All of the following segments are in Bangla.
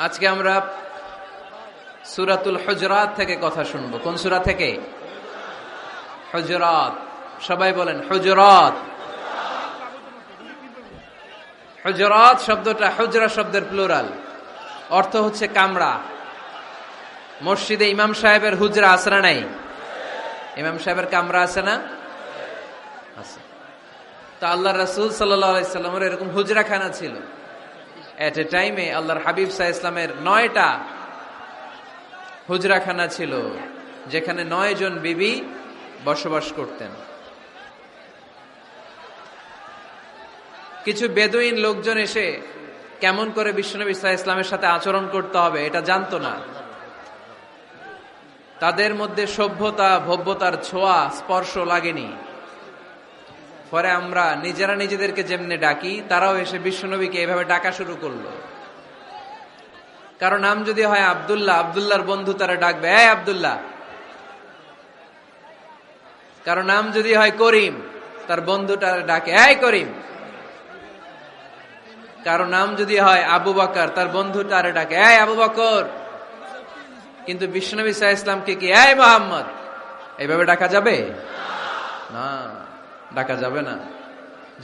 আজকে আমরা সূরাতুল হুজরাত থেকে কথা শুনবো। কোন সূরা থেকে? হুজরাত। সবাই বলেন হুজরাত। হুজরাত শব্দটা হুজরা শব্দের প্লুরাল, অর্থ হচ্ছে কামরা। মসজিদে ইমাম সাহেবের হুজরা আছে না নাই? ইমাম সাহেবের কামরা আছে না? আছে। তা আল্লাহ রাসূল সাল্লাল্লাহু আলাইহি সাল্লামের এরকম হুজরাখানা ছিল। এট এ টাইমে আল্লাহর হাবিব সাল্লাল্লাহু আলাইহি সাল্লামের 9টা হুজরাখানা ছিল, যেখানে 9 জন বিবি বসবাস করতেন। কিছু বেদুইন লোকজন এসে কেমন করে বিশ্বনবী সাল্লাল্লাহু আলাইহি ইসলামের সাথে আচরণ করতে হবে এটা জানতো না। তাদের মধ্যে সভ্যতা ভব্যতার ছোঁয়া স্পর্শ লাগেনি। পরে আমরা নিজেরা নিজেদেরকে যেমনে ডাকি, তারাও এসে বিশ্বনবীকে এভাবে ডাকা শুরু করলো। কারো নাম যদি হয় আব্দুল্লাহ, আব্দুল্লাহর বন্ধু তারা ডাকবে এই আব্দুল্লাহ। কারো নাম যদি হয় করিম, তার বন্ধুটা ডাকে এই করিম। কারো নাম যদি হয় আবু বকর, তার বন্ধুটা ডাকে এই আবু বকর। কিন্তু বিশ্বনবী সাল্লাল্লাহু আলাইহি ইসলামকে কি এই মুহাম্মদ এইভাবে ডাকা যাবে? না, ডাকা যাবে না।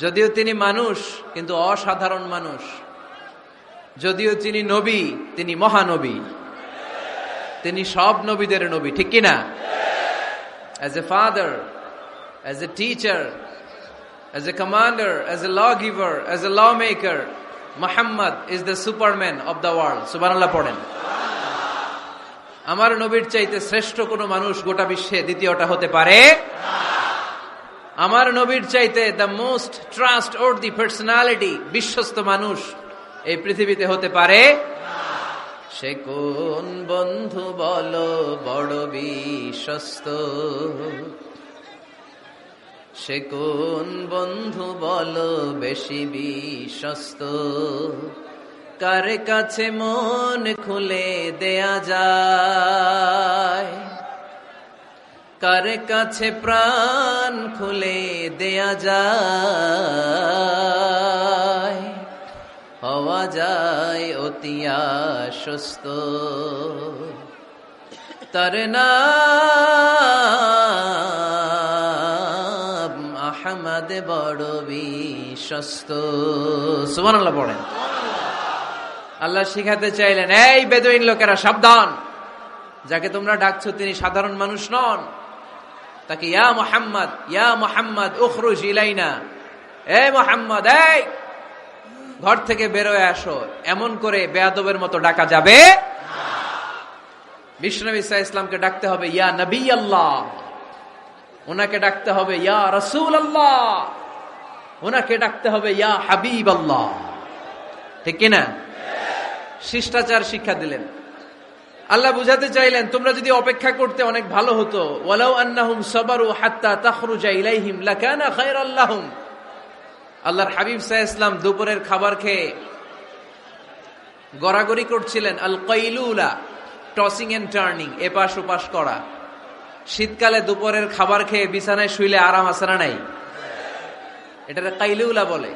যদিও তিনি মানুষ, কিন্তু অসাধারণ মানুষ। যদিও তিনি নবী, তিনি মহানবী। তিনি সব নবীদের নবী, ঠিক কিনা? As a father, as a teacher, as a commander, as a lawgiver, as a lawmaker, Muhammad is the superman of the world. সুবহানাল্লাহ পড়েন। আমার নবীর চাইতে শ্রেষ্ঠ কোন মানুষ গোটা বিশ্বে দ্বিতীয়টা হতে পারে না। আমার নবীর চাইতে দ্য মোস্ট ট্রাস্টওয়ার্দি পার্সোনালিটি, বিশ্বস্ত মানুষ এই পৃথিবীতে হতে পারে না। সে কোন বন্ধু বলো বড় বিশ্বস্ত, সে কোন বন্ধু বলো বেশি বিশ্বস্ত, কার কাছে মন খুলে দেয়া যায়, কার কাছে প্রাণ খুলে দেয়া যায়, হওয়া যায় অতি আশ্বস্ত, তার নাম আহমদ বড় বিশ্বস্ত। সুবহানাল্লাহ পড়েন। আল্লাহ শিখাতে চাইলেন, এই বেদুইন লোকেরা সাবধান, যাকে তোমরা ডাকছো তিনি সাধারণ মানুষ নন। তাকে ইয়া মুহাম্মদ উখরুজ ইলাইনা, এই মুহাম্মদ এই ঘর থেকে বের হয়ে আসো, এমন করে বেয়াদবের মতো ডাকা যাবে না। বিশ্বনবী সাল্লাল্লাহু আলাইহি ইসলামকে ডাকতে হবে ইয়া নবী আল্লাহ, ওনাকে ডাকতে হবে ইয়া রাসূল আল্লাহ, ওনাকে ডাকতে হবে ইয়া হাবিব আল্লাহ, ঠিক কিনা? শিষ্টাচার শিক্ষা দিলেন। আল্লাহ বুঝাতে চাইলেন, তোমরা যদি অপেক্ষা করতে অনেক ভালো হতো। ওয়ালাউ আন্নাহুম সাবারু হাত্তা তাখরুজা ইলাইহিম লাকানা খায়রাল লাহুম। আল্লাহর হাবিব সাল্লাল্লাহু আলাইহি ওয়াসাল্লাম দুপুরের খাবার খেয়ে গড়াগড়ি করছিলেন। আল কাইলুলা, টসিং এন্ড টার্নিং, এপাশ ওপাশ করা। শীতকালে দুপুরের খাবার খেয়ে বিছানায় শুইলে আরাম আছে না নাই? এটাকে কাইলুলা বলে।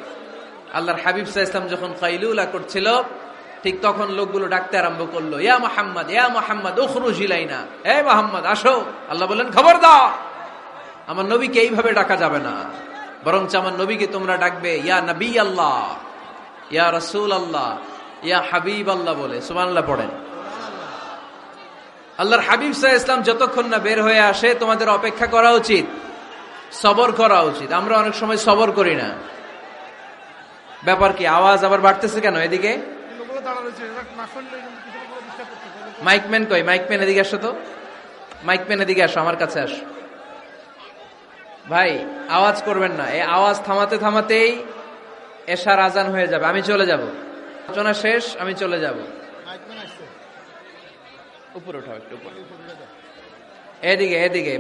আল্লাহর হাবিব সাল্লাল্লাহু আলাইহি ওয়াসাল্লাম যখন কাইলুলা করছিল, ঠিক তখন লোকগুলো ডাকতে আরম্ভ করলো, ইয়া মুহাম্মদ উখরুজ ইলাইনা, হে মুহাম্মদ আসো। আল্লাহ বললেন, খবরদার, আমার নবীকে এইভাবে ডাকা যাবে না, বরঞ্চ আমার নবীকে তোমরা ডাকবে ইয়া নবী আল্লাহ, ইয়া রাসূল আল্লাহ, ইয়া হাবিব আল্লাহ বলে। সুবহানাল্লাহ পড়েন। আল্লাহর হাবিব সাল্লাল্লাহু আলাইহি ওয়াসাল্লাম যতক্ষণ না বের হয়ে আসে তোমাদের অপেক্ষা করা উচিত, সবর করা উচিত। আমরা অনেক সময় সবর করি না। ব্যাপার কি? আওয়াজ আবার বাড়তেছে কেন? এদিকে মাইকম্যান কই? মাইকম্যান এদিকে আসো তো, মাইকম্যান এদিকে আসো, আমার কাছে আসো। ভাই আওয়াজ করবেন না, এই আওয়াজ থামাতে থামাতেই এশার আজান হয়ে যাবে, আমি চলে যাব, আলোচনা শেষ, আমি চলে যাব। উপরে উঠাও, একটু উপরে, এদিকে এদিকে।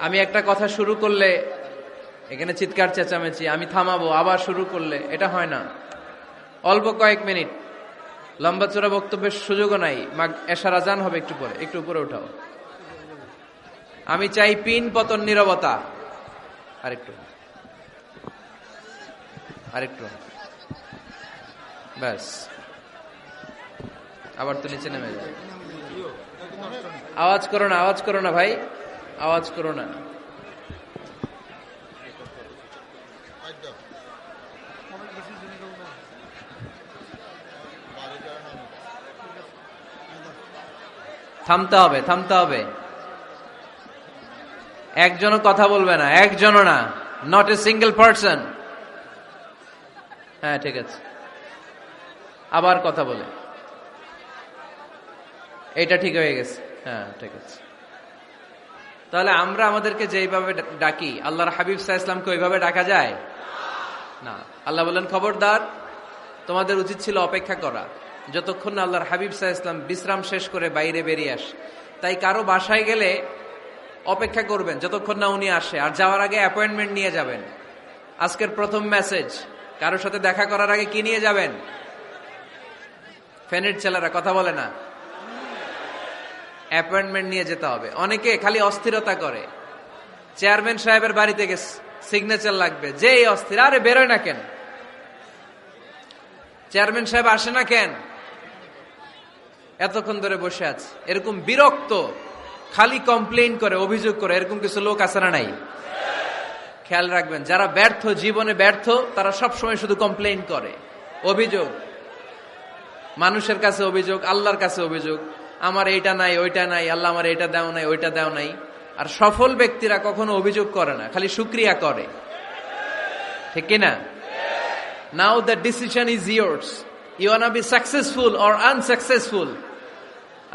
আমি একটা কথা শুরু করলে এখানে চিৎকার চেঁচামেচি, আমি থামাবো, আবার শুরু করলে এটা হয় না। অল্প কয়েক মিনিট, লম্বা চোরা বক্তব্যের সুযোগও নাই। এশার আজান হবে একটু পরে, একটু উপরে উঠাও। আমি চাই পিন পতন নীরবতা। আরেকটু ব্যাস। আবার তো নিচে নেমে যায়। আওয়াজ করো না, আওয়াজ করো না ভাই, আওয়াজ করো না। থামতে হবে, থামতে হবে। একজনও কথা বলবে না, একজনও না, নট এ সিঙ্গেল পারসন। হ্যাঁ ঠিক আছে, আবার কথা বলে, এটা ঠিক হয়ে গেছে। হ্যাঁ ঠিক আছে। তাহলে আমরা আমাদেরকে যেইভাবে ডাকি, আল্লাহর হাবিব সাল্লাল্লাহু আলাইহি ওয়াসাল্লামকে ওইভাবে ডাকা যায় না। আল্লাহ বললেন, খবরদার, তোমাদের উচিত ছিল অপেক্ষা করা যতক্ষণ না আল্লাহর হাবিব সাল্লাল্লাহু আলাইহি ওয়াসাল্লাম বিশ্রাম শেষ করে বাইরে বেরিয়ে আসে। তাই কারো বাসায় গেলে অপেক্ষা করবেন যতক্ষণ না উনি আসে, আর যাওয়ার আগে অ্যাপয়েন্টমেন্ট নিয়ে যাবেন। আজকের প্রথম মেসেজ, কারোর সাথে দেখা করার আগে কি নিয়ে যাবেন? ফ্যানের ছেলেরা কথা বলে না, অ্যাপয়েন্টমেন্ট নিয়ে যেতে হবে। অনেকে খালি অস্থিরতা করে, চেয়ারম্যান সাহেবের বাড়িতে গেছে, সিগনেচার লাগবে, যেই অস্থির, আরে বেরোয় না কেন, চেয়ারম্যান সাহেব আসে না কেন, এতক্ষণ ধরে বসে আছে। এরকম বিরক্ত, খালি কমপ্লেইন করে, অভিযোগ করে, এরকম কিছু লোক আছে না নাই? খেয়াল রাখবেন, যারা ব্যর্থ, জীবনে ব্যর্থ, তারা সবসময় শুধু কমপ্লেইন করে, অভিযোগ, মানুষের কাছে অভিযোগ, আল্লাহর কাছে অভিযোগ, আমার এইটা নাই, ওইটা নাই, আল্লাহ আমার এইটা দাও নাই, ওইটা দাও নাই। আর সফল ব্যক্তিরা কখনো অভিযোগ করে না, খালি শুকরিয়া করে, ঠিক কিনা? Now the decision is yours, you wanna be successful or unsuccessful.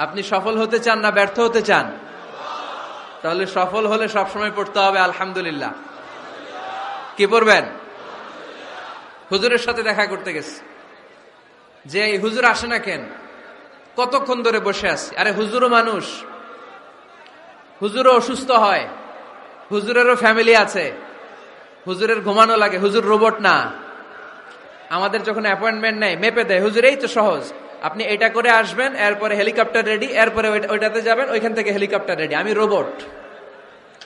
আপনি সফল হতে চান না ব্যর্থ হতে চান? তাহলে সফল হলে সবসময় পড়তে হবে আলহামদুলিল্লাহ। কি পড়বেন? হুজুরের সাথে দেখা করতে গেছে, যে হুজুর আসে না কেন, কতক্ষণ ধরে বসে আছি। আরে হুজুরও মানুষ, হুজুরও অসুস্থ হয়, হুজুরেরও ফ্যামিলি আছে, হুজুরের ঘুমানো লাগে, হুজুর রোবট না। আমাদের যখন অ্যাপয়েন্টমেন্ট নেয়, মেপে দেয়, হুজুর এই তো সহজ, আপনি এটা করে আসবেন, এরপরে হেলিকপ্টার রেডি, এরপরে ওইটাতে যাবেন, ওইখান থেকে হেলিকপ্টার রেডি। আমি রোবট,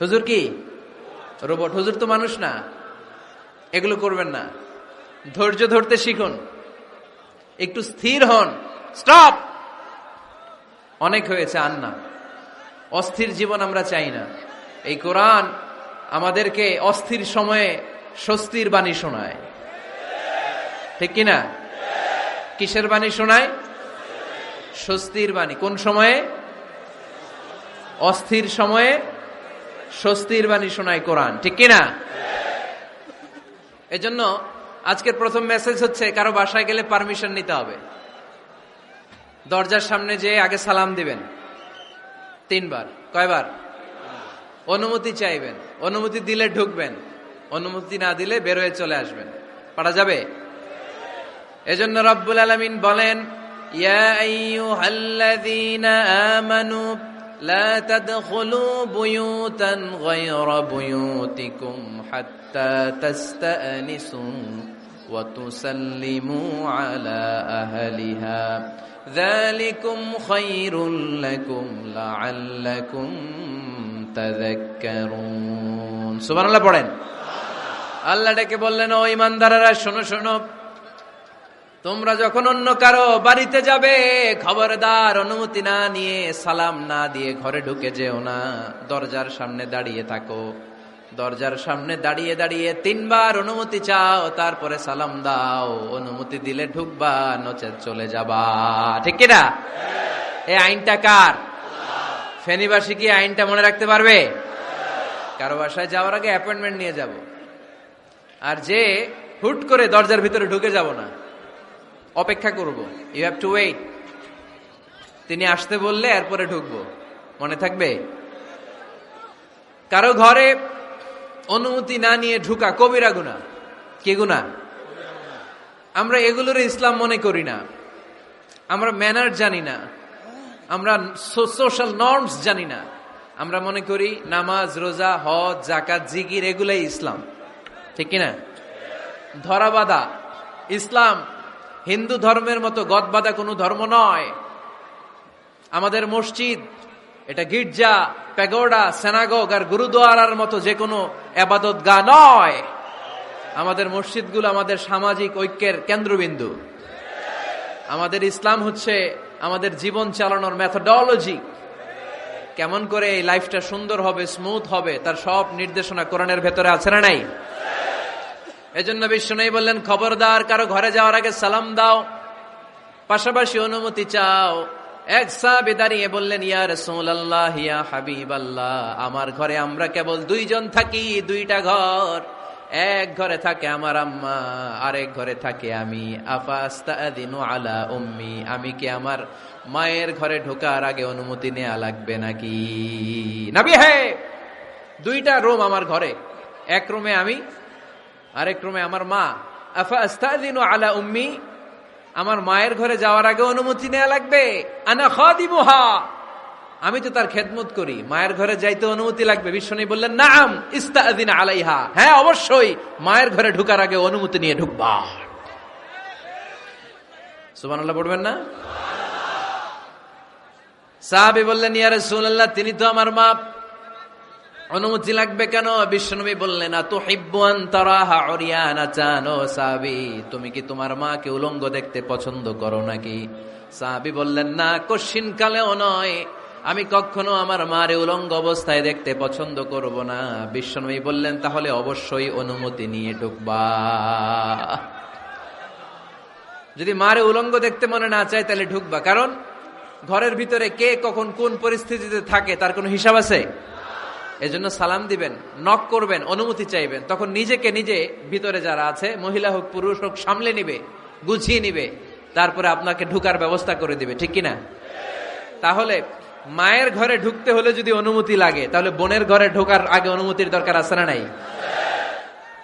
হুজুর কি রোবট? হুজুর তো মানুষ না। এগুলো করবেন না, ধৈর্য ধরতে শিখুন, একটু স্থির হন। স্টপ, অনেক হয়েছে, আর না। অস্থির জীবন আমরা চাই না। এই কোরআন আমাদেরকে অস্থির সময়ে স্বস্তির বাণী শোনায়, ঠিক কিনা? কিসের বাণী শোনায়? স্বস্তির বাণী। কোন সময়ে? অস্থির সময়ে স্বস্তির বাণী শোনায় কোরআন, ঠিক কিনা? এজন্য আজকের প্রথম মেসেজ হচ্ছে, কারো বাসায় গেলে পারমিশন নিতে হবে। দরজার সামনে যেয়ে আগে সালাম দিবেন 3 বার। কয়বার? অনুমতি চাইবেন, অনুমতি দিলে ঢুকবেন, অনুমতি না দিলে বের হয়ে চলে আসবেন। পারা যাবে? এজন্য রব্বুল আলামিন বলেন, ইয়া আইয়ুহাল্লাযীনা আমানু লা তাদখুলু বুয়ুতান গায়রা বুয়ুতিকুম হাত্তা তাস্তানিসু ওয়া তুসাল্লিমু আলা আহলিহা যালিকুম খায়রুল লাকুম লাআল্লাকুম তাযাক্কারুন। সুবহানাল্লাহ পড়েন। আল্লাহ ডেকে বললেন, ও ঈমানদারেরা, শোনো শোনো, তোমরা যখন অন্য কারো বাড়িতে যাবে, খবরদার অনুমতি না নিয়ে, সালাম না দিয়ে ঘরে ঢুকে যেও না। দরজার সামনে দাঁড়িয়ে থাকো, দরজার সামনে দাঁড়িয়ে দাঁড়িয়ে 3 বার অনুমতি চাও, তারপরে সালাম দাও। অনুমতি দিলে ঢুকবা, নচেত চলে যাবা, ঠিক কিনা? এই আইনটা কার? ফেনীবাসী কি আইনটা মনে রাখতে পারবে? কারো বাসায় যাওয়ার আগে অ্যাপয়েন্টমেন্ট নিয়ে যাব, আর যে হুট করে দরজার ভিতরে ঢুকে যাব না, অপেক্ষা করব। You have to wait. তিনি আসতে বললে এরপরে ঢুকবো, মনে থাকবে? কারো ঘরে অনুমতি না নিয়ে ঢুকা কবিরা গুনাহ। কি গুনাহ? আমরা এগুলোর ইসলাম মনে করি না, আমরা ম্যানার জানি না, আমরা সোশ্যাল নর্মস জানি না। আমরা মনে করি নামাজ, রোজা, হজ, যাকাত, জিকির এগুলাই ইসলাম, ঠিক কিনা? ধরাবাঁধা ইসলাম হিন্দু ধর্মের মতো গদবাঁধা কোনো ধর্ম নয়। আমাদের মসজিদ এটা গির্জা, প্যাগোডা, সিনাগগ আর গুরুদুয়ারার মতো যে কোনো ইবাদতগাহ নয়। আমাদের মসজিদগুলো আমাদের সামাজিক ঐক্যের কেন্দ্রবিন্দু। আমাদের ইসলাম হচ্ছে আমাদের জীবন চালানোর মেথডোলজি, কেমন করে এই লাইফটা সুন্দর হবে, স্মুথ হবে, তার সব নির্দেশনা কোরআনের ভেতরে আছে না নাই? এজন্য বিষ্ণু বললেন, খবরদার কারো ঘরে যাওয়ার আগে সালাম দাও, পাশাপাশি অনুমতি চাও। এক সাহাবী দাঁড়িয়ে বললেন, ইয়া রাসূলুল্লাহ, ইয়া হাবিবাল্লাহ, আমার ঘরে আমরা কেবল দুইজন থাকি, দুইটা ঘর। এক ঘরে থাকে আমার আম্মা, আরেক ঘরে থাকে আমি। আফাস্তাদিনু আলা উম্মি, আমি কি আমার মায়ের ঘরে ঢোকার আগে অনুমতি নেওয়া লাগবে নাকি? নবী হে, দুইটা রুম আমার ঘরে, এক রুমে আমি, আরেক রুমে আমার মা। আফাস্তাদিনু আলা উম্মি, আমার মায়ের ঘরে যাওয়ার আগে অনুমতি নেওয়া লাগবে? আনা খাদিমুহা, আমি তো তার খেদমত করি, মায়ের ঘরে যাইতে অনুমতি লাগবে? বিশ্বনবী বললেন, নাম ইস্তাযিন আলাইহা, হ্যাঁ অবশ্যই মায়ের ঘরে ঢোকার আগে অনুমতি নিয়ে ঢুকবা। সুবহানাল্লাহ পড়বেন না? সাহাবী বললেন, ইয়া রাসূলুল্লাহ, তিনি তো আমার মা, অনুমতি লাগবে কেন? বিশ্বনবী বললেন, আতুহিব্বু আন তারাহা উরিয়ানাতান, ও সাহাবী, তুমি কি তোমার মাকে উলঙ্গ দেখতে পছন্দ করো নাকি? সাহাবী বললেন, না, কশিন কালেও নয়, আমি কখনো আমার মারে উলঙ্গ অবস্থায় দেখতে পছন্দ করব না। বিশ্বনবী বললেন, তাহলে অবশ্যই অনুমতি নিয়ে ঢুকবা। যদি মারে উলঙ্গ দেখতে মনে না চায় তাহলে ঢুকবা, কারণ ঘরের ভিতরে কে কখন কোন পরিস্থিতিতে থাকে তার কোনো হিসাব আছে? এজন্য সালাম দিবেন, নক করবেন, অনুমতি চাইবেন, তখন নিজেকে নিজে ভিতরে যারা আছে, মহিলা হোক পুরুষ হোক, সামলে নিবে, গুছিয়ে নিবে, তারপরে আপনাকে ঢুকার ব্যবস্থা করে দিবে, ঠিক কিনা? তাহলে মায়ের ঘরে ঢুকতে হলে যদি অনুমতি লাগে, তাহলে বোনের ঘরে ঢোকার আগে অনুমতির দরকার আছে না নাই?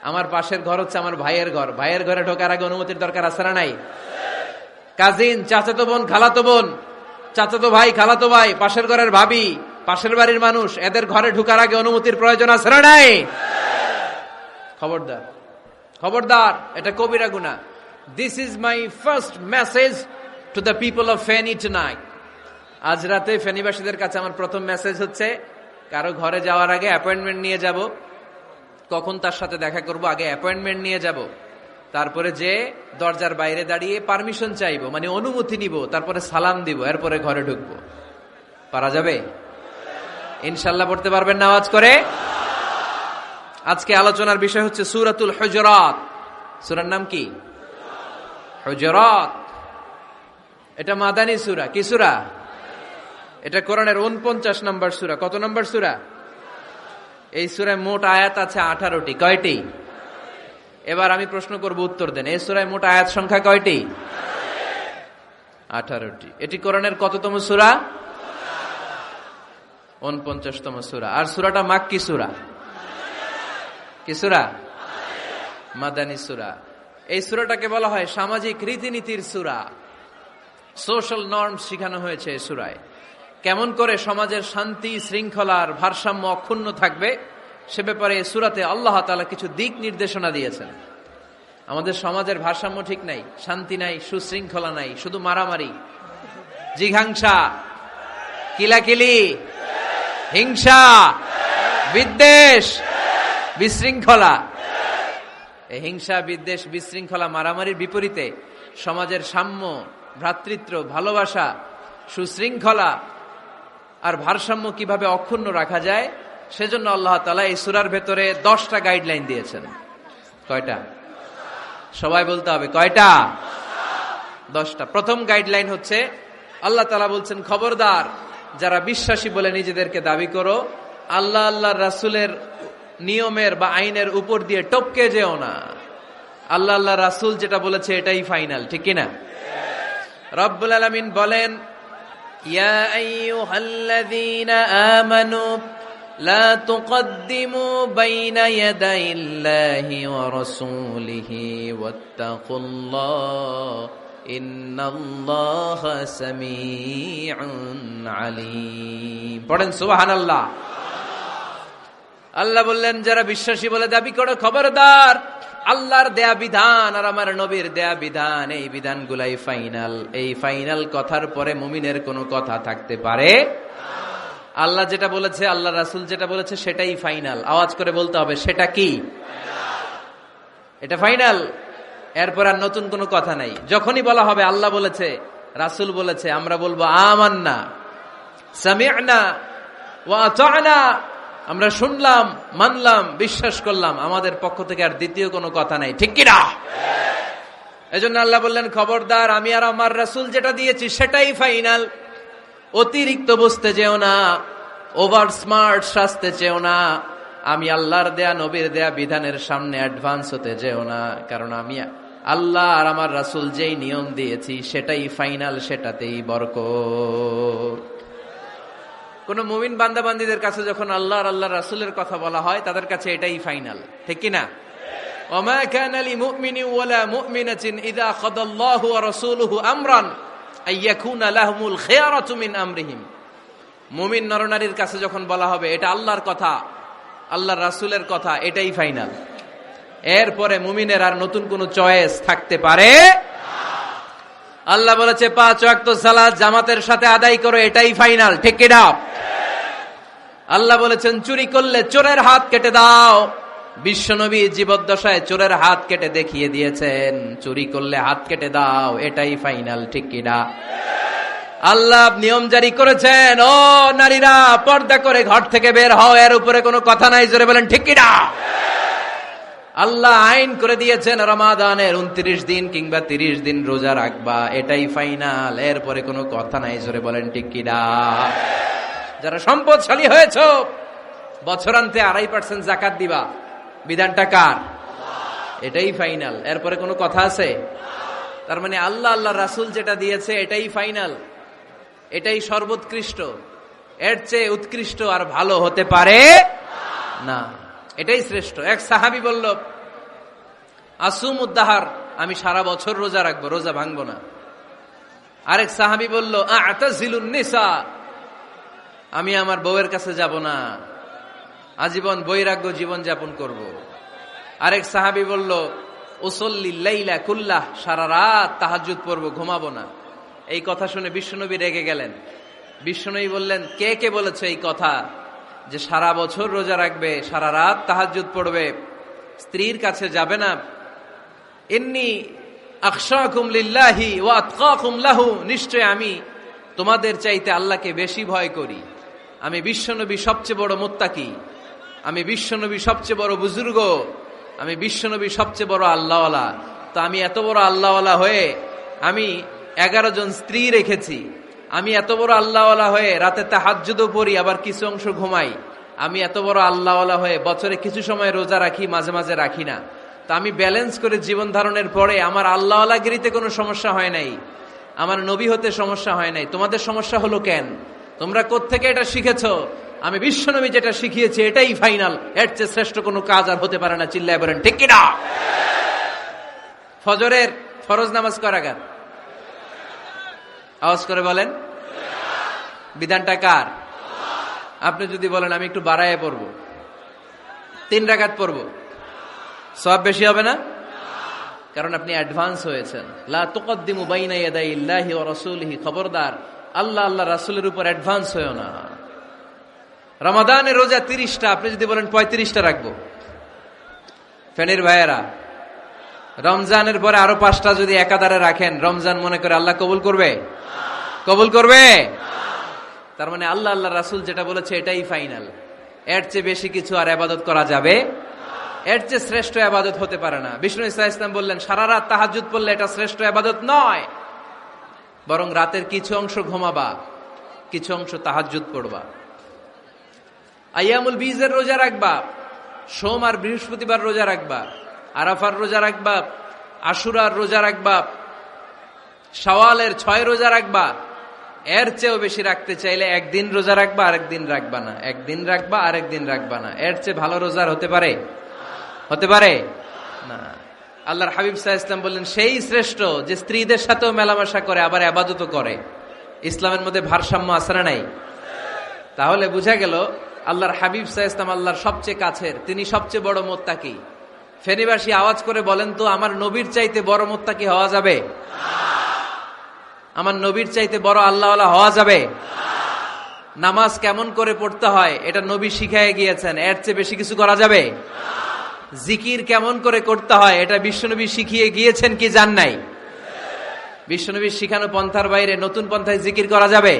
আমার পাশের ঘর হচ্ছে আমার ভাইয়ের ঘর, ভাইয়ের ঘরে ঢোকার আগে অনুমতির দরকার আছে না নাই? কাজিন, চাচাতো বোন, খালাতো বোন, চাচাতো ভাই, খালাতো ভাই, পাশের ঘরের ভাবি, পাশের বাড়ির মানুষ, এদের ঘরে ঢোকার আগে অনুমতির প্রয়োজন আছে না নাই? খবরদার, খবরদার, এটা কবিরা গুনাহ। This is my first message to the people of Feni tonight. আজ রাতে ফেনীবাসীদের কাছে আমার প্রথম মেসেজ হচ্ছে, কারো ঘরে যাওয়ার আগে অ্যাপয়েন্টমেন্ট নিয়ে যাব। কখন তার সাথে দেখা করব, আগে অ্যাপয়েন্টমেন্ট নিয়ে যাব, তারপরে যে দরজার বাইরে দাঁড়িয়ে পারমিশন চাইবো, মানে অনুমতি নিব, তারপরে সালাম দিব, এরপরে ঘরে ঢুকবো। পারা যাবে? ইনশাল্লাহ পড়তে পারবেন না আওয়াজ করে? আজকে আলোচনার বিষয় হচ্ছে সূরাতুল হুজুরাত। সূরার নাম কি? হুজুরাত। এটা মাদানী সূরা। কি সূরা? এটা কোরআনের 49 নম্বর সূরা। কত নম্বর সূরা? এই সূরায় মোট আয়াত আছে 18টি। কয়টি? এবার আমি প্রশ্ন করব, উত্তর দেন। এই সূরায় মোট আয়াত সংখ্যা কয়টি? 18টি। এটি কোরআনের কততম সূরা? 49তম সূরা। আর সূরাটা মাক্কি সূরা। কি সূরা? মাদানী সূরা। এই সূরাটাকে বলা হয় সামাজিক রীতিনীতির সূরা। সোশ্যাল নর্মস শেখানো হয়েছে এই সূরায়। কেমন করে সমাজের শান্তি শৃঙ্খলার ভারসাম্য অক্ষুণ্ণ থাকবে সে ব্যাপারে এই সূরাতে আল্লাহ তাআলা কিছু দিক নির্দেশনা দিয়েছেন। আমাদের সমাজের ভারসাম্য ঠিক নাই, শান্তি নাই, সুশৃঙ্খলা নাই, শুধু মারামারি, জিঘাংসা, কিলাকিলি, হিংসা, বিদ্বেষ, বিশৃঙ্খলা। এই হিংসা, বিদ্বেষ, বিশৃঙ্খলা, মারামারির বিপরীতে সমাজের সাম্য, ভ্রাতৃত্ব, ভালোবাসা, সুশৃঙ্খলা আর ভারসাম্য কিভাবে অক্ষুণ্ণ রাখা যায়, সেজন্য আল্লাহ তাআলা এই সূরার ভেতরে 10টা গাইডলাইন দিয়েছেন। কয়টা? সবাই বলতে হবে, কয়টা? 10টা। প্রথম গাইডলাইন হচ্ছে, আল্লাহ তাআলা বলছেন, খবরদার যারা বিশ্বাসী বলে নিজেদেরকে দাবি করো, আল্লাহ আল্লাহর রাসূলের নিয়মের বা আইনের উপর দিয়ে টপকে যেও না। আল্লাহ আল্লাহ রাসূল যেটা বলেছে এটাই ফাইনাল, ঠিক কিনা? রব্বুল আলামিন বলেন, ইয়া আইয়ুহাল্লাযীনা আমানু লা তুকদ্দিমু বাইনা ইয়াদাইল্লাহি ওয়া রাসূলিহি ওয়াত্তাকুল্লাহ ইন্নাল্লাহা সামিউন আলীম। পড়েন সুবহানাল্লাহ। আল্লাহ বললেন, যারা বিশ্বাসী বলে দাবি করো, খবরদার আল্লাহর দেয়া বিধান আর আমার নবীর দেয়া বিধান, এই বিধানগুলাই ফাইনাল। এই ফাইনাল কথার পরে মুমিনের কোনো কথা থাকতে পারে? আল্লাহ যেটা বলেছে, আল্লাহ রাসূল যেটা বলেছে সেটাই ফাইনাল। আওয়াজ করে বলতে হবে, সেটা কি? এটা ফাইনাল। এরপর আর নতুন কোনো কথা নাই। যখনই বলা হবে আল্লাহ বলেছে, রাসূল বলেছে, আমরা বলবো আমান্না সামি'না ওয়া আতা'না, আমরা শুনলাম, মানলাম, বিশ্বাস করলাম, আমাদের পক্ষ থেকে আর দ্বিতীয় কোনো কথা নাই, ঠিক কি না? এজন্য আল্লাহ বললেন, খবরদার, আমি আর আমার রাসূল যেটা দিয়েছি সেটাই ফাইনাল। অতিরিক্ত বুঝতে যেও না, ওভার স্মার্ট সাজতে চেও না, আমি আল্লাহর দেয়া নবীর দেয়া বিধানের সামনে অ্যাডভান্স হতে যেও না, কারণ আমি আল্লাহ আর আমার রাসূল যেই নিয়ম দিয়েছি সেটাই ফাইনাল, সেটাতেই বরকত। কোন মুমিন বান্দা বান্দীদের কাছে যখন আল্লাহ আর আল্লাহর রাসূলের কথা বলা হয়, তাদের কাছে এটাই ফাইনাল, ঠিক কি না? ওমা কানা লিমুমিনিন ওয়ালা মুমিনাতিন ইযা কাদাল্লাহু ওয়া রাসূলুহু আমরান আইয়াকুনা লাহুমুল খিয়ারাতু মিন আমরিহিম। মুমিন নরনারীর কাছে যখন বলা হবে এটা আল্লাহর কথা, আল্লাহর রাসূলের কথা, এটাই ফাইনাল। এরপরে মুমিনের আর নতুন কোন চয়েস থাকতে পারে না। আল্লাহ বলেছে 5 ওয়াক্ত সালাত জামাতের সাথে আদায় করো, এটাই ফাইনাল, ঠিক কি না? আল্লাহ বলেছেন চুরি করলে চোরের হাত কেটে দাও। বিশ্বনবী জীবদ্দশায় চোরের হাত কেটে দেখিয়ে দিয়েছেন, চুরি করলে হাত কেটে দাও, এটাই ফাইনাল, ঠিক কি না? আল্লাহ নিয়ম জারি করেছেন, ও নারীরা পর্দা করে ঘর থেকে বের হও, এর উপরে কোনো কথা নাই, জোরে বলেন ঠিক কি না? আল্লাহ আইন করে দিয়েছেন রমাদানের 29 দিন কিংবা 30 দিন রোজা রাখবা, এটাই ফাইনাল, এরপরে কোনো কথা নাই, জোরে বলেন ঠিক কি না? যারা সম্পদশালী হয়েছো, বছরান্তে 2.5% যাকাত দিবা, বিধানটা কার? এটাই ফাইনাল, এরপরে কোনো কথা আছে? তার মানে আল্লাহ আল্লাহ রাসূল যেটা দিয়েছে এটাই ফাইনাল, এটাই সর্বোৎকৃষ্ট, এর চেয়ে উৎকৃষ্ট আর ভালো হতে পারে না, এটাই শ্রেষ্ঠ। এক সাহাবী বলল, আসুমুদ্দাহার, আমি সারা বছর রোজা রাখবো, রোজা ভাঙবো না। আরেক সাহাবী বলল, আ'তাজিলুন নিসা, আমি আমার বউয়ের কাছে যাব না, আজীবন বৈরাগ্য জীবন যাপন করব। আরেক সাহাবী বলল, উসল্লিল লাইলা কুল্লাহ, সারা রাত তাহাজ্জুদ পড়বো, ঘুমাবো না। এই কথা শুনে বিশ্বনবী রেগে গেলেন। বিশ্বনবী বললেন, কে কে বলেছে এই কথা যে সারা বছর রোজা রাখবে, সারা রাত তাহাজ্জুদ পড়বে, স্ত্রীর কাছে যাবে না? ইন্নী আখশাকুম লিল্লাহি ওয়া আতকাকুম লাহু, নিশ্চয় আমি তোমাদের চাইতে আল্লাহকে বেশি ভয় করি। আমি বিশ্বনবী সবচেয়ে বড় মুত্তাকি, আমি বিশ্বনবী সবচেয়ে বড় বুজুর্গ, আমি বিশ্বনবী সবচেয়ে বড় আল্লাহওয়ালা। তো আমি এত বড় আল্লাহওয়ালা হয়ে আমি 11 জন স্ত্রী রেখেছি, আমি এত বড় আল্লাহওয়ালা হয়ে রাতে তাহাজ্জুদও পড়ি, আবার কিছু অংশ ঘুমাই, আমি এত বড় আল্লাহওয়ালা হয়ে বছরে কিছু সময় রোজা রাখি, মাঝে মাঝে রাখি না। তা আমি ব্যালেন্স করে জীবন ধারণের পরে আমার আল্লাহওয়ালাগিরিতে কোনো সমস্যা হয় নাই, আমার নবী হতে সমস্যা হয় নাই। তোমাদের সমস্যা হলো কেন? তোমরা কোত্থেকে এটা শিখেছো? আমি বিশ্বনবী যেটা শিখিয়েছি এটাই ফাইনাল, এর চেয়ে শ্রেষ্ঠ কোনো কাজ আর হতে পারে না। চিল্লায় বলেন ঠিক কিনা? ফজরের ফরজ নামাজ কয় রাকাত? আওয়াজ করে বলেন। বিধানটা কার? আপনি যদি বলেন আমি একটু বাড়ায় পড়বো, 3 রাকাত পড়বো, সওয়াব বেশি হবে না? কারণ আপনি অ্যাডভান্স হয়েছেন। লা তুকদ্দিমু বাইনা ইয়াদাইল্লাহি ওয়া রাসূলিহি, খবরদার আল্লাহ আল্লাহ রাসূলের উপর অ্যাডভান্স হয়ো না। রমাদানের রোজা 30টা, আপনি যদি বলেন 35টা রাখবো, ফেনীর ভাইয়েরা, রমজানের পরে আরো 5টা যদি একাধারে রাখেন, রমজান মনে করে আল্লাহ কবুল করবে? কবুল করবে? তার মানে আল্লাহ আল্লাহ রাসূল যেটা বলেছে এটাই ফাইনাল, এর চেয়ে বেশি কিছু আর ইবাদত করা যাবে, এর চেয়ে শ্রেষ্ঠ ইবাদত হতে পারে না। বিষ্ণু ইসা ইসলাম বললেন, সারা রাত তাহাজ্জুদ পড়লে এটা শ্রেষ্ঠ ইবাদত নয়, বরং রাতের কিছু অংশ ঘুমাবা, কিছু অংশ তাহাজ্জুদ পড়বা। আইয়ামুল বীজের রোজা রাখবা, সোম আর বৃহস্পতিবার রোজা রাখবা, আরাফার রোজা রাখবা, আশুরার রোজা রাখবা, শাওয়ালের 6 রোজা রাখবা। এর চেয়েও বেশি রাখতে চাইলে একদিন রোজা রাখবা, আরেকদিন রাখবা না, একদিন রাখবা, আরেকদিন রাখবা না। এর চেয়ে ভালো রোজার হতে পারে? হতে পারে না। আল্লাহর হাবিব সাল্লাল্লাহু আলাইহি ওয়াসাল্লাম বললেন, সেই শ্রেষ্ঠ যে স্ত্রীদের সাথেও মেলামেশা করে, আবার ইবাদতও করে। ইসলামের মধ্যে ভারসাম্য আছে না নাই? তাহলে বোঝা গেল আল্লাহর হাবিব সাল্লাল্লাহু আলাইহি ওয়াসাল্লাম আল্লাহর সবচেয়ে কাছের, তিনি সবচেয়ে বড় মুত্তাকি। ফেনীবাসী আওয়াজ করে বলেন তো, আমার নবীর চাইতে বড় মুত্তাকি হওয়া যাবে? আমার নবীর চাইতে বড় আল্লাহওয়ালা হওয়া যাবে? নামাজ কেমন করে পড়তে হয় এটা নবী শিখায় গিয়েছেন, এর চেয়ে বেশি কিছু করা যাবে? জিকির কেমন করে করতে হয় এটা বিশ্বনবী শিখিয়ে গিয়েছেন কি জান নাই? বিশ্বনবীর শিখানো পন্থার বাইরে নতুন পন্থায় জিকির করা যাবে?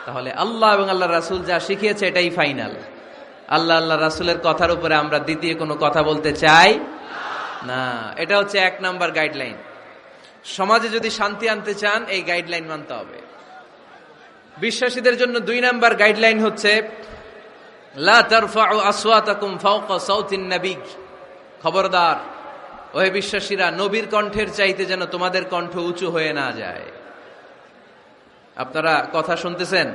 তাহলে আল্লাহ এবং আল্লাহ রাসূল যা শিখিয়েছে এটাই ফাইনাল। আল্লাহ আল্লাহ রাসূলের কথার উপরে আমরা দ্বিতীয় কোনো কথা বলতে চাই না। এটা হচ্ছে 1 নাম্বার গাইডলাইন। সমাজে যদি শান্তি আনতে চান এই গাইডলাইন মানতে হবে। বিশ্বাসীদের জন্য 2 নাম্বার গাইডলাইন হচ্ছে লা তারফাউ আসওয়াতাকুম ফাওকা সাউতিন নবী। খবরদার ওহে বিশ্বাসীরা, নবীর কণ্ঠের চাইতে যেন তোমাদের কণ্ঠ উঁচু হয়ে না যায়। আপনারা কথা শুনতেছেন?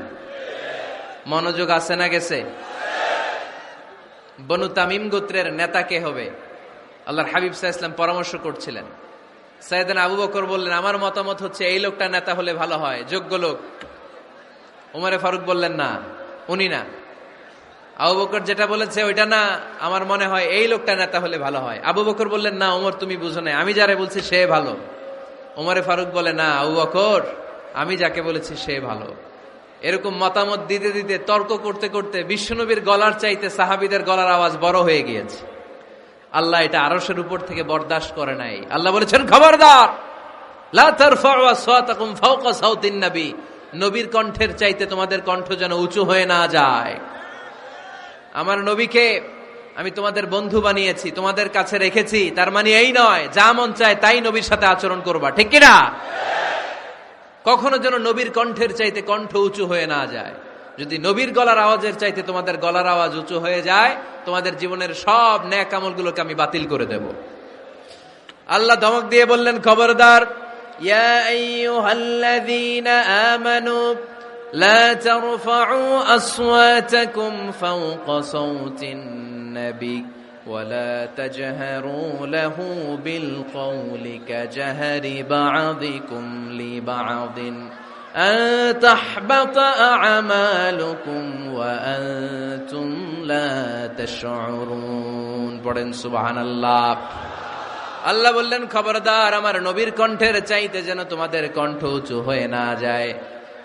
মনোযোগ আছে না গেছে? বনু তামিম গোত্রের নেতা কে হবে? আল্লাহর হাবিব সাল্লাল্লাহু আলাইহি ওয়াসাল্লাম পরামর্শ করছিলেন। সাইয়েদনা আবু বকর বললেন, আমার মতামত হচ্ছে এই লোকটা নেতা হলে ভালো হয়, যোগ্য লোক। ওমরে ফারুক বললেন, না, উনি না। আবু বকর যেটা বলেছে ওইটা না, আমার মনে হয় এই লোকটা নেতা হলে ভালো হয়। আবু বকর বললেন, না ওমর তুমি বুঝো না, আমি যারে বলছি সে ভালো। ওমরে ফারুক বলে, না আবু বকর, আমি যাকে বলেছি সে ভালো। এরকম মতামত দিতে দিতে, তর্ক করতে করতে বিশ্বনবীর গলার চাইতে সাহাবীদের গলার আওয়াজ বড় হয়ে গিয়েছে। আল্লাহ এটা আরশের উপর থেকে বরদাস্ত করে নাই। আল্লাহ বলেছেন, খবরদার, লা তারফাউ আসওয়াতাকুম ফাওকা সাউতিন নবী। নবীর কণ্ঠের চাইতে তোমাদের কণ্ঠ যেন উঁচু হয়ে না যায়। আমার নবীকে আমি তোমাদের বন্ধু বানিয়েছি, তোমাদের কাছে রেখেছি, তার মানে এই নয় যা মন চায় তাই নবীর সাথে আচরণ করবা, ঠিক কিনা? কখনো যেন নবীর কণ্ঠের চাইতে কণ্ঠ উঁচু হয়ে না যায়। যদি নবীর গলার আওয়াজের চাইতে তোমাদের গলার আওয়াজ উঁচু হয়ে যায়, তোমাদের জীবনের সব নেক আমলগুলোকে আমি বাতিল করে দেব। আল্লাহ ধমক দিয়ে বললেন, খবরদার, ইয়া আইয়ুহাল্লাযীনা আমানু লা তারফাউ আসওয়াতাকুম ফাওকা সাউতিন নবী ওয়ালা তাজহারু লাহু বিল কওলি কাজহারি বা'দিকুম লিবা'দিন আন তাহবাতা আ'মালুকুম ওয়া আনতুম লা তাশউরুন। পড়েন সুবহানাল্লাহ। আল্লাহ বললেন, খবরদার, আমার নবীর কণ্ঠের চাইতে যেন তোমাদের কণ্ঠ উঁচু হয়ে না যায়।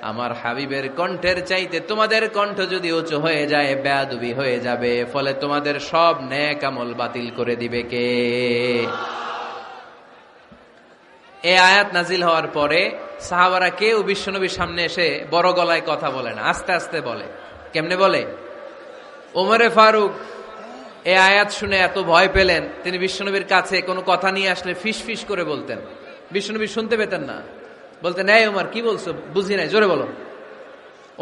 আমার হাবিবের কণ্ঠের চাইতে তোমাদের কণ্ঠ যদি উঁচু হয়ে যায়, বেয়াদবি হয়ে যাবে, ফলে তোমাদের সব নেক আমল বাতিল করে দিবে কে? এই আয়াত নাজিল হওয়ার পরে সাহাবারা কেউ বিশ্বনবীর সামনে এসে বড় গলায় কথা বলে না, আস্তে আস্তে বলে। কেমনে বলে? ওমরে ফারুক এই আয়াত শুনে এত ভয় পেলেন, তিনি বিশ্বনবীর কাছে কোনো কথা নিয়ে আসলে ফিস ফিস করে বলতেন। বিশ্বনবী শুনতে পেতেন না, বলতেন, এই ওমর কি বলছো, বুঝি নাই, জোরে বলো।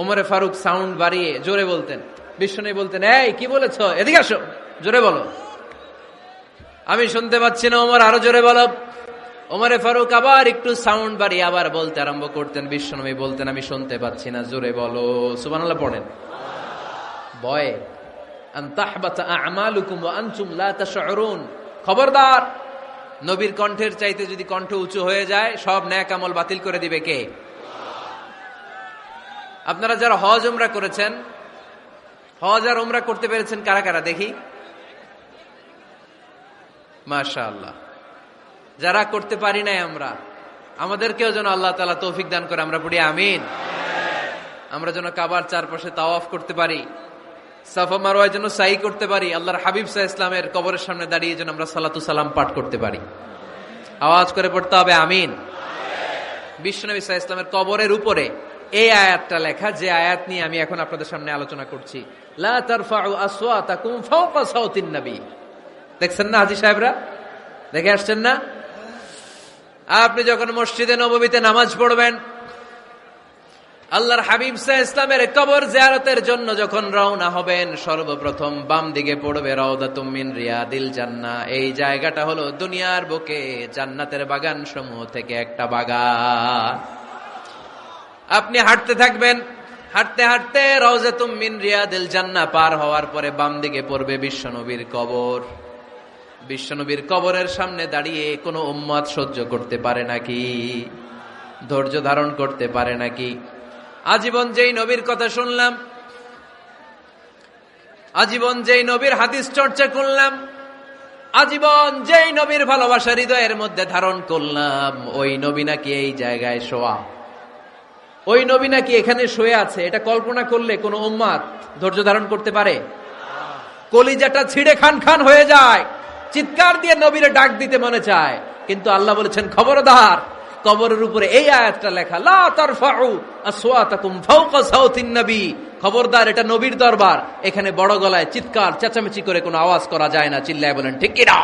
ওমরে ফারুক সাউন্ড বাড়িয়ে জোরে বলতেন। বিশ্বনবী বলতেন, এই কি বলেছো, এদিকে আসো, জোরে বলো, আমি শুনতে পাচ্ছি না, ওমর আরো জোরে বলো। ওমরে ফারুক আবার একটু সাউন্ড বাড়িয়ে আবার বলতে আরম্ভ করতেন। বিশ্বনবী বলতেন, আমি শুনতে পাচ্ছি না, জোরে বলো। সুবহানাল্লাহ পড়েন। ভয়ে আন তাহবাতা আ'মালুকুম ওয়া আনতুম লা তাশউরুন। খবরদার, নবীর কণ্ঠের চাইতে যদি কণ্ঠ উঁচু হয়ে যায়, সব নেক আমল বাতিল করে দিবে কে? আপনারা যারা হজ উমরা করেছেন, হজ আর উমরা করতে পেরেছেন কারা কারা দেখি? মাশাআল্লাহ। যারা করতে পারি নাই আমরা, আমাদেরকেও যেন আল্লাহ তাআলা তৌফিক দান করে, আমরা পড়ি আমিন। আমরা যেন কাবার চারপাশে তাওয়াফ করতে পারি, সাফা মারওয়ায় যেন সাই করতে পারি, আল্লাহর হাবিব সাল্লাল্লাহু আলাইহি ওয়াসাল্লামের কবরের সামনে দাঁড়িয়ে যেন আমরা সালাতু সালাম পাঠ করতে পারি। আওয়াজ করে পড়তে হবে আমিন। বিশ্বনবী সাল্লাল্লাহু আলাইহি ওয়াসাল্লামের কবরের উপরে এই আয়াতটা লেখা, যে আয়াত নিয়ে আমি এখন আপনাদের সামনে আলোচনা করছি। লা তারফাউ আসওয়াতাকুম ফাওকা সাউতিন নবী। দেখছেন না হাজী সাহেবরা, দেখে আসছেন না? আপনি যখন মসজিদে নববীতে নামাজ পড়বেন, আল্লাহর হাবিব সাল্লাল্লাহু আলাইহি ওয়াসাল্লামের কবর জিয়ারতের জন্য যখন রওনা হবেন, সর্বপ্রথম বাম দিকে পড়বে রাউদাতুম মিন রিয়াদিল জান্নাহ। এই জায়গাটা হলো দুনিয়ার বুকে জান্নাতের বাগান সমূহ থেকে একটা বাগান। আপনি হাঁটতে থাকবেন, হাঁটতে হাঁটতে রাউদাতুম মিন রিয়াদিল জান্নাহ পার হওয়ার পরে বাম দিকে পড়বে বিশ্বনবীর কবর। বিশ্বনবীর কবরের সামনে দাঁড়িয়ে কোনো উম্মত সহ্য করতে পারে নাকি? ধৈর্য ধারণ করতে পারে নাকি? আজীবন যেই নবীর কথা শুনলাম, আজীবন যেই নবীর হাদিস চর্চা করলাম, আজীবন যেই নবীর ভালোবাসা হৃদয়ের মধ্যে ধারণ করলাম, ওই নবী নাকি এই জায়গায় শোয়া, ওই নবী নাকি এখানে শুয়ে আছে, এটা কল্পনা করলে কোন উম্মত ধৈর্য ধারণ করতে পারে? কলিজাটা ছিঁড়ে খান খান হয়ে যায়, চিৎকার দিয়ে নবীরে ডাক দিতে মনে চায়। কিন্তু আল্লাহ বলেছেন, খবরদার, কবরের উপরে এই আয়াতটা লেখা, লা তারফাউ আসওয়াতাকুম ফাওকা সাউতিন নবী, খবরদার এটা নবীর দরবার, এখানে বড় গলায় চিৎকার চেঁচামেচি করে কোনো আওয়াজ করা যায় না। চিল্লায় বলেন ঠিক কি না?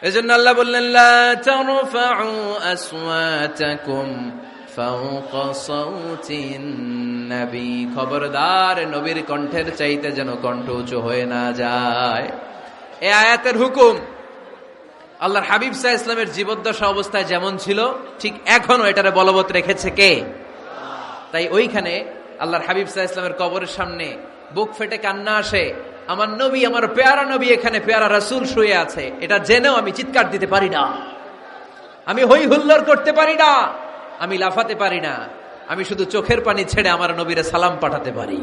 এজন্য আল্লাহ বললেন লা তারফাউ আসওয়াতাকুম ফাওকা সাউতিন নবী, খবরদার নবীর কণ্ঠের চাইতে যেন কণ্ঠ উঁচু হয়ে না যায়। এই আয়াতের হুকুম আল্লাহর হাবিব সাল্লাল্লাহু আলাইহি ওয়াসাল্লামের জীবদ্দশা অবস্থায় যেমন ছিল ঠিক এখনো এটারে বলবৎ রেখেছে কে? তাই ওইখানে আল্লাহর হাবিব সাল্লাল্লাহু আলাইহি ওয়াসাল্লামের কবরের সামনে বুক ফেটে কান্না আসে, আমার নবী, আমার পেয়ারা নবী এখানে, পেয়ারা রাসূল শুয়ে আছে, এটা জেনেও আমি চিৎকার দিতে পারি না, আমি হই হুল্লোড় করতে পারি না, আমি লাফাতে পারি না, আমি শুধু চোখের পানি ছেড়ে আমার নবীরে সালাম পাঠাতে পারি।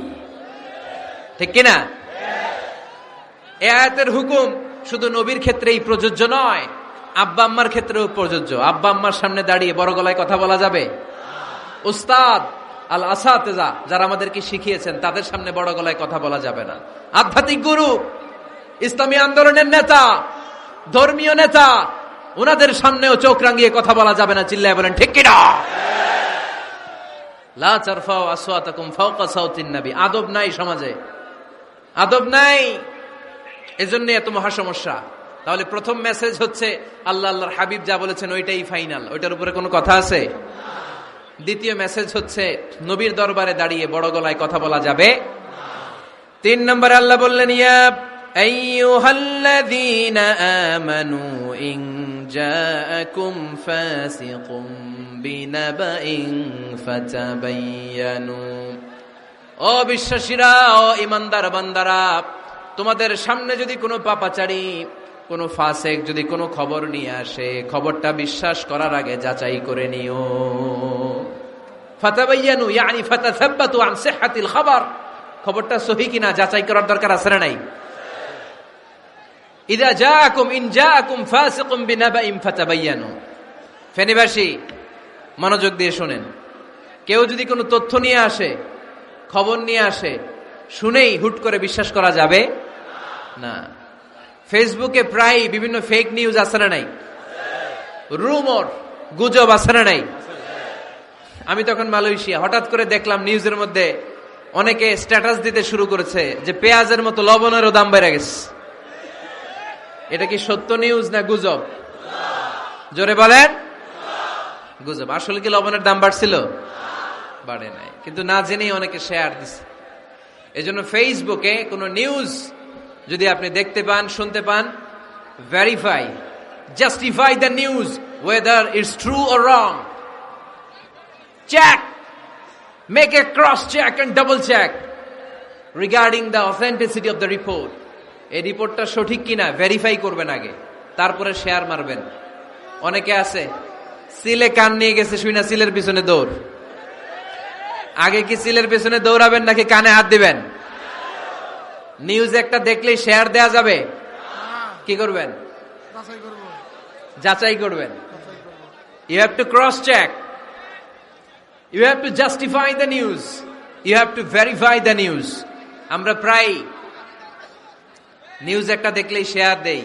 ঠিক কিনা? এই আয়াতের হুকুম শুধু নবীর ক্ষেত্রেই প্রযোজ্য নয়, আব্বা আম্মার ক্ষেত্রেও প্রযোজ্য। আব্বা আম্মার সামনে দাঁড়িয়ে বড় গলায় কথা বলা যাবে? উস্তাদ আল আসাতেজা যারা আমাদেরকে শিখিয়েছেন তাদের সামনে বড় গলায় কথা বলা যাবে না। আধ্যাত্মিক গুরু, ইসলামী আন্দোলনের নেতা, ধর্মীয় নেতা, ওনাদের সামনেও চোখ রাঙিয়ে কথা বলা যাবে না। চিল্লায় বলেন ঠিক কিনা? লা তারফাউ আসওয়াতাকুম ফাওকা সাউতিন নবী। আদব নাই সমাজে, আদব নাই, এজন্য এত মহা সমস্যা। তাহলে প্রথম মেসেজ হচ্ছে আল্লাহ আল্লাহর হাবিব যা বলেছেন ওইটাই ফাইনাল, ওইটার উপরে কোনো কথা আছে? দ্বিতীয় মেসেজ হচ্ছে নবীর দরবারে দাঁড়িয়ে বড় গলায় কথা বলা যাবে। 3 নম্বরে আল্লাহ বললেন, ইয়া আইয়ুহাল্লাযীনা আমানু ইন জাআকুম ফাসিকুম বিনাবাইন ফাতাবায়ানু। ও বিশ্বাসীরা, ও ঈমানদার বান্দারা, তোমাদের সামনে যদি কোনো পাপাচারী, কোনো ফাসেক যদি কোনো খবর নিয়ে আসে, খবরটা বিশ্বাস করার আগে যাচাই করে নিও। ফাতাবায়ানু ইয়ানি ফাতাসাব্বাতু আন সিহহাতিল খবর, খবরটা সহি কিনা যাচাই করার দরকার আছে না নাই? ইন জাআকুম ফাসিকুম বিনাবাইন ফাতাবায়ানু। ফেনীবাসী মনোযোগ দিয়ে শুনেন, কেউ যদি কোনো তথ্য নিয়ে আসে, খবর নিয়ে আসে, শুনেই হুট করে বিশ্বাস করা যাবে না। ফেসবুকে প্রায় বিভিন্ন ফেক নিউজ আছে না নাই? রুমর, গুজব আছে না নাই? আমি তখন মালয়েশিয়া, হঠাৎ করে দেখলাম নিউজের মধ্যে অনেকে স্ট্যাটাস দিতে শুরু করেছে যে পেঁয়াজের মতো লবণেরও দাম বেড়ে গেছে। এটা কি সত্য নিউজ না গুজব? জোরে বলেন। গুজব। আসলে কি লবণের দাম বাড়ছিল? বাড়ে নাই, কিন্তু না জেনেই অনেকে শেয়ার দিছে। এজন্য ফেসবুকে কোনো নিউজ যদি আপনি দেখতে পান, শুনতে পান, verify, justify the news whether it's true or wrong. Check, make a cross check and double check regarding the authenticity of the report. এই রিপোর্টটা সঠিক কিনা ভেরিফাই করবেন আগে, তারপরে শেয়ার মারবেন। অনেকে আছে সিলে কান নিয়ে গেছে, শুই না সিলের পিছনে দৌড়। আগে কি সিলের পিছনে দৌড়াবেন নাকি কানে হাত দিবেন? নিউজ একটা দেখলেই শেয়ার দেয়া যাবে? কি করবেন? যাচাই করবেন। You have to cross check, you have to justify the news, you have to verify the news. আমরা প্রায় নিউজ একটা দেখলেই শেয়ার দেই।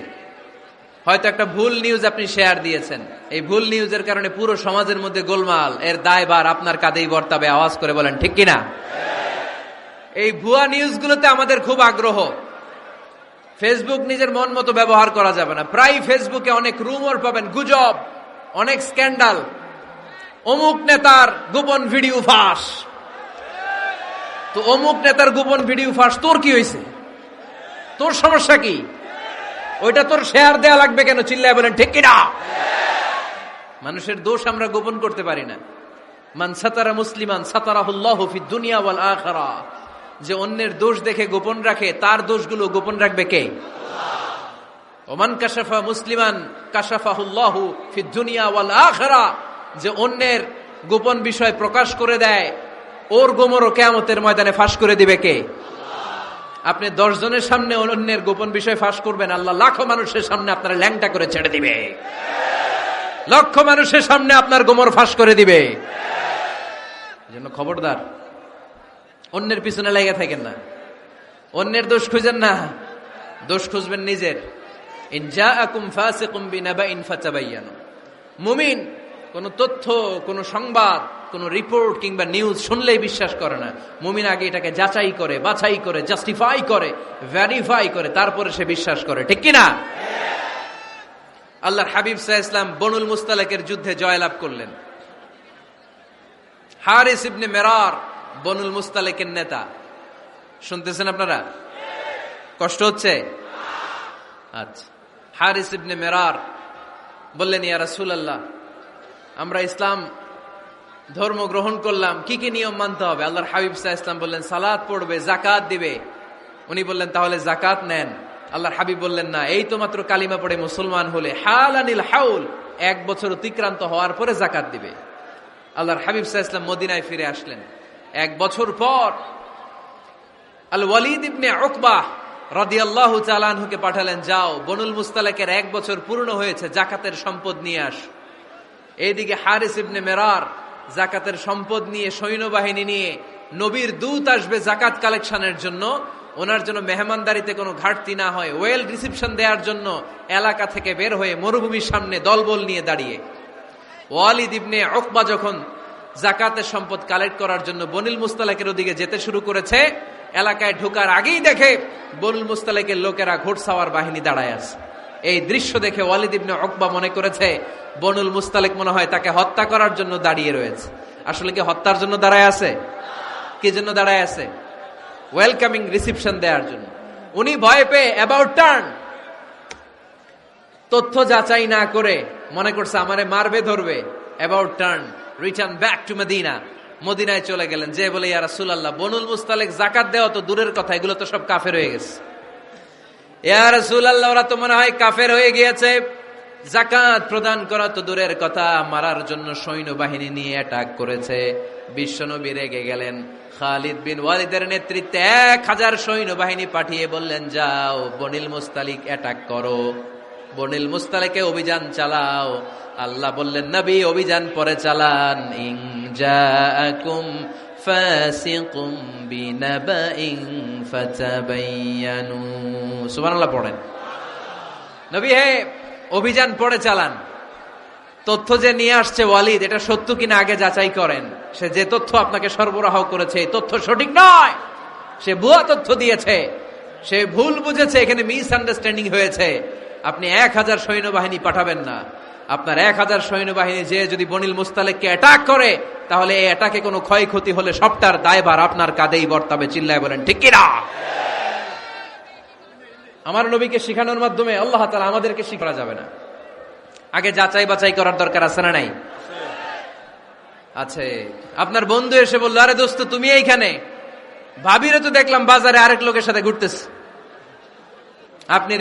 হয়তো একটা ভুল নিউজ আপনি শেয়ার দিয়েছেন, এই ভুল নিউজের কারণে পুরো সমাজের মধ্যে গোলমাল, এর দায়ভার আপনার কাঁধেই বর্তাবে। আওয়াজ করে বলেন ঠিক কিনা? এই ভুয়া নিউজগুলোতে আমাদের খুব আগ্রহ। ফেসবুক নিজের মন মতো ব্যবহার করা যাবে না। প্রায় ফেসবুকে অনেক রুমর পাবেন, গুজব, অনেক স্ক্যান্ডাল। অমুক নেতার গোপন ভিডিও ফাঁস। তো অমুক নেতার গোপন ভিডিও ফাঁস, তোর কি হয়েছে? তোর সমস্যা কি? ওইটা তোর শেয়ার দেয়া লাগবে কেন? চিল্লায় বলেন ঠিক কিনা? মানুষের দোষ আমরা গোপন করতে পারি না। মান সাতারা মুসলিমান সাতারাহুল্লাহু ফিদ দুনিয়া ওয়াল আখিরাহ। যে অন্যের দোষ দেখে গোপন রাখে, তার দোষগুলো গোপন রাখবে কে? ওমান কাশাফা মুসলিমান কাশাফাহুল্লাহু ফিদ দুনিয়া ওয়াল আখিরাহ। যে অন্যের গোপন বিষয় প্রকাশ করে দেয়, ওর গোমরও কিয়ামতের ময়দানে ফাঁস করে দিবে কে? আপনি 10 জনের সামনে অন্যের গোপন বিষয় ফাঁস করবেন, আল্লাহ লাখো মানুষের সামনে আপনার ল্যাংটা করে ছেড়ে দিবে। লক্ষ মানুষের সামনে আপনার গোমর ফাঁস করে দিবে। এজন্য খবরদার, অন্যের পিছনে লেগে থাকেন না, অন্যের দোষ খুঁজেন না, দোষ খুঁজবেন নিজের। ইন জাআকুম ফাসিকুম বিনাবাইন ফাতাবায়ানু। মুমিন কোন তথ্য, কোন সংবাদ, কোন রিপোর্ট কিংবা নিউজ শুনলেই বিশ্বাস করে না। মুমিন আগে এটাকে যাচাই করে, বাছাই করে, জাস্টিফাই করে, ভেরিফাই করে, তারপরে সে বিশ্বাস করে, ঠিক কিনা? আল্লাহর হাবিব সাল্লাল্লাহু আলাইহি ওয়াসাল্লাম বনুল মুস্তালিকের যুদ্ধে জয়লাভ করলেন। হারিস ইবনে মিরার বনুল মুস্তালিকের নেতা। শুনতেছেন আপনারা? কষ্ট হচ্ছে? আচ্ছা। হারিস ইবনে মিরার বললেন, ইয়া রাসূলুল্লাহ, আমরা ইসলাম ধর্ম গ্রহণ করলাম, কি কি নিয়ম মানতে হবে? আল্লাহর হাবিব সাল্লাল্লাহু আলাইহি ওয়াসাল্লাম বললেন, সালাত পড়বে, যাকাত দিবে। উনি বললেন, তাহলে যাকাত নেন। আল্লাহর হাবিব বললেন, না, এই তো মাত্র কালিমা পড়ে মুসলমান হলে, হালানিল হাউল, 1 বছর অতিক্রান্ত হওয়ার পরে যাকাত দিবে। আল্লাহর হাবিব সাল্লাল্লাহু আলাইহি ওয়াসাল্লাম মদিনায় ফিরে আসলেন। 1 বছর পর আল ওয়ালিদ ইবনে উকবাহ রাদিয়াল্লাহু তাআলা আনহুকে পাঠালেন, যাও বনুল মুস্তালিকের 1 বছর পূর্ণ হয়েছে, যাকাতের সম্পদ নিয়ে আস। এইদিকে হারিস ইবনে মিরার যাকাতের সম্পদ নিয়ে, সৈন্যবাহিনী নিয়ে, নবীর দূত আসবে যাকাত কালেকশনের জন্য, ওনার জন্য মেহমানদারিতে কোনো ঘাটতি না হয়, ওয়েল রিসিপশন দেওয়ার জন্য এলাকা থেকে বের হয়ে মরুভূমির সামনে দলবল নিয়ে দাঁড়িয়ে। ওয়ালিদ ইবনে উকবা যখন যাকাতের সম্পদ কালেক্ট করার জন্য বনুল মুস্তালিকের ওদিকে যেতে শুরু করেছে, এলাকায় ঢোকার আগেই দেখে বনুল মুস্তালিকের লোকেরা ঘোড়সাওয়ার বাহিনী দাঁড়ায় আছে। এই দৃশ্য দেখে ওয়ালিদ ইবনে উকবা মনে করেছে বনুল মুস্তালিক মনে হয় তাকে হত্যা করার জন্য দাঁড়িয়ে রয়েছে। আসলে কি হত্যার জন্য দাঁড়ায় আছে? কি জন্য দাঁড়ায় আছে? ওয়েলকামিং রিসিপশন দেওয়ার জন্য। উনি ভয় পেয়ে অ্যাবাউট টার্ন, তথ্য যাচাই না করে মনে করছে আমারে মারবে, ধরবে, about turn, return back to Medina. মদিনায় চলে গেলেন, যে বলে, ইয়া রাসূলুল্লাহ, বনুল মুস্তালিক যাকাত দেওয়া তো দূরের কথা, এগুলো তো সব কাফের হয়ে গেছে। ইয়া রাসূলুল্লাহ, ওরা তো মনে হয় কাফের হয়ে গিয়েছে, যাকাত প্রদান করা তো দূরের কথা, মারার জন্য সৈন্যবাহিনী নিয়ে অ্যাটাক করেছে। বিশ্বনবী রেগে গেলেন। খালিদ বিন ওয়ালিদের নেতৃত্বে 1000 সৈন্যবাহিনী পাঠিয়ে বললেন, যাও বনুল মুস্তালিক অ্যাটাক করো, বনুল মুস্তালিকে অভিযান চালাও। আল্লাহ বললেন, নবী অভিযান পরে চালান, ইন জাআকুম ফাসিকুম বিনাবাইন ফাতাবায়ানু। সুবহানাল্লাহ পড়েন। নবী হে, অভিযান পরে চালান। তথ্য যে নিয়ে আসছে ওয়ালিদ, এটা সত্য কিনা আগে যাচাই করেন। সে যে তথ্য আপনাকে সরবরাহ করেছে, এই তথ্য সঠিক নয়, সে ভুয়া তথ্য দিয়েছে, সে ভুল বুঝেছে, এখানে মিসআন্ডারস্ট্যান্ডিং হয়েছে। আপনি 1000 সৈন্যবাহিনী পাঠাবেন না। আপনার 1000 সৈন্যবাহিনী যে যদি বনুল মুস্তালিককে অ্যাটাক করে, তাহলে এই অ্যাটাকে কোনো ক্ষয়ক্ষতি হলে সবটার দায়ভার আপনার কাঁধেই বর্তাবে। চিল্লায় বলেন ঠিক কিনা? আমার নবীকে শিখানোর মাধ্যমে আল্লাহ তাআলা আমাদেরকে শিখা যাবে না। আগে যাচাই বাছাই করার দরকার আছে না নাই? আছে। আপনার বন্ধু এসে বলল, আরে দোস্ত তুমি এইখানে, ভাবিরে তো দেখলাম বাজারে আরেক লোকের সাথে ঘুরতেছে। আপনি